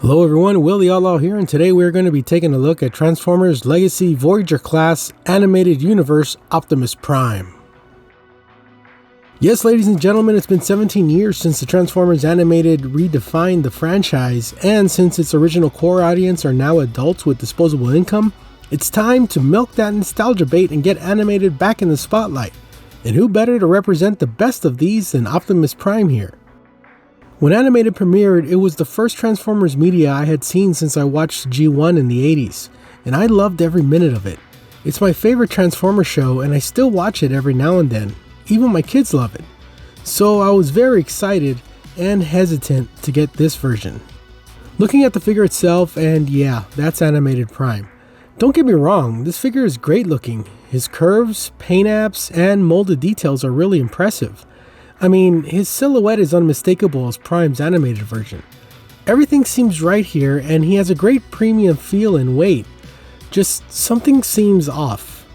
Hello everyone, Will the Outlaw here, and today we're going to be taking a look at Transformers Legacy Voyager Class Animated Universe Optimus Prime. Yes, ladies and gentlemen, it's been 17 years since the Transformers Animated redefined the franchise, and since its original core audience are now adults with disposable income, it's time to milk that nostalgia bait and get animated back in the spotlight. And who better to represent the best of these than Optimus Prime here? When Animated premiered, it was the first Transformers media I had seen since I watched G1 in the 80s, and I loved every minute of it. It's my favorite Transformers show, and I still watch it every now and then. Even my kids love it. So I was very excited and hesitant to get this version. Looking at the figure itself, and yeah, that's Animated Prime. Don't get me wrong, this figure is great looking. His curves, paint apps, and molded details are really impressive. I mean, his silhouette is unmistakable as Prime's animated version. Everything seems right here, and he has a great premium feel and weight. Just something seems off.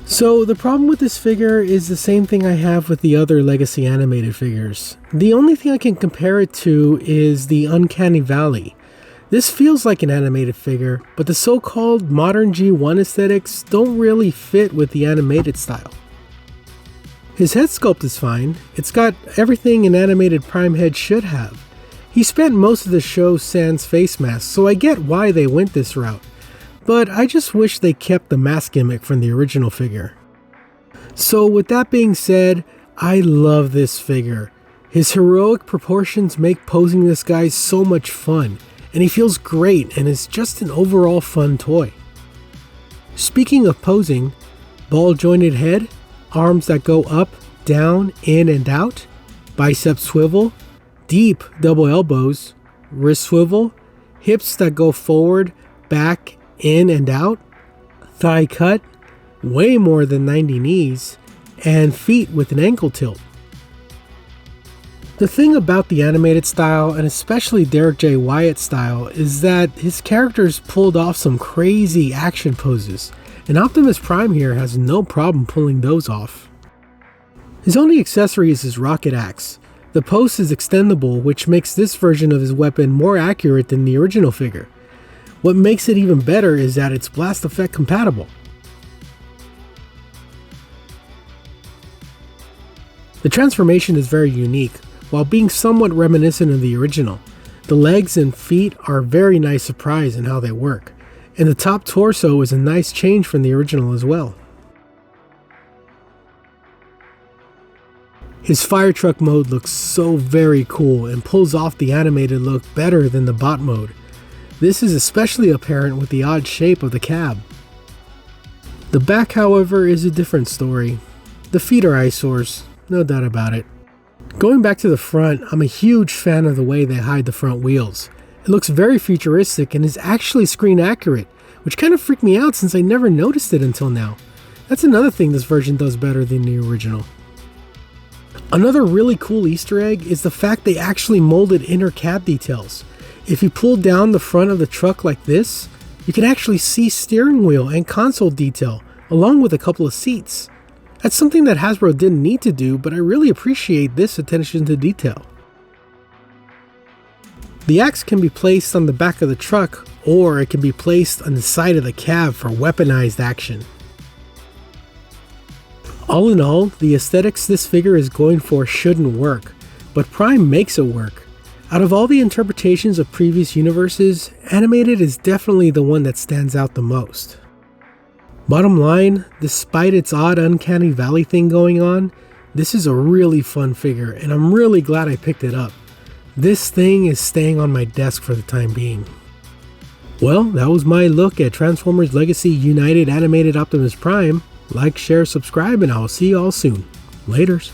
So the problem with this figure is the same thing I have with the other Legacy animated figures. The only thing I can compare it to is the Uncanny Valley. This feels like an animated figure, but the so-called modern G1 aesthetics don't really fit with the animated style. His head sculpt is fine. It's got everything an animated Prime head should have. He spent most of the show sans face mask, so I get why they went this route. But I just wish they kept the mask gimmick from the original figure. So with that being said, I love this figure. His heroic proportions make posing this guy so much fun, and he feels great and is just an overall fun toy. Speaking of posing, ball jointed head, arms that go up, down, in and out, bicep swivel, deep double elbows, wrist swivel, hips that go forward, back, in and out, thigh cut, way more than 90 knees, and feet with an ankle tilt. The thing about the animated style, and especially Derek J. Wyatt's style, is that his characters pulled off some crazy action poses, and Optimus Prime here has no problem pulling those off. His only accessory is his rocket axe. The post is extendable, which makes this version of his weapon more accurate than the original figure. What makes it even better is that it's blast effect compatible. The transformation is very unique, while being somewhat reminiscent of the original. The legs and feet are a very nice surprise in how they work, and the top torso is a nice change from the original as well. His fire truck mode looks so very cool and pulls off the animated look better than the bot mode. This is especially apparent with the odd shape of the cab. The back, however, is a different story. The feet are eyesores, no doubt about it. Going back to the front, I'm a huge fan of the way they hide the front wheels. It looks very futuristic and is actually screen accurate, which kind of freaked me out since I never noticed it until now. That's another thing this version does better than the original. Another really cool Easter egg is the fact they actually molded inner cab details. If you pull down the front of the truck like this, you can actually see steering wheel and console detail, along with a couple of seats. That's something that Hasbro didn't need to do, but I really appreciate this attention to detail. The axe can be placed on the back of the truck, or it can be placed on the side of the cab for weaponized action. All in all, the aesthetics this figure is going for shouldn't work, but Prime makes it work. Out of all the interpretations of previous universes, Animated is definitely the one that stands out the most. Bottom line, despite its odd Uncanny Valley thing going on, this is a really fun figure, and I'm really glad I picked it up. This thing is staying on my desk for the time being. Well, that was my look at Transformers Legacy United Animated Optimus Prime. Like, share, subscribe, and I'll see you all soon. Laters.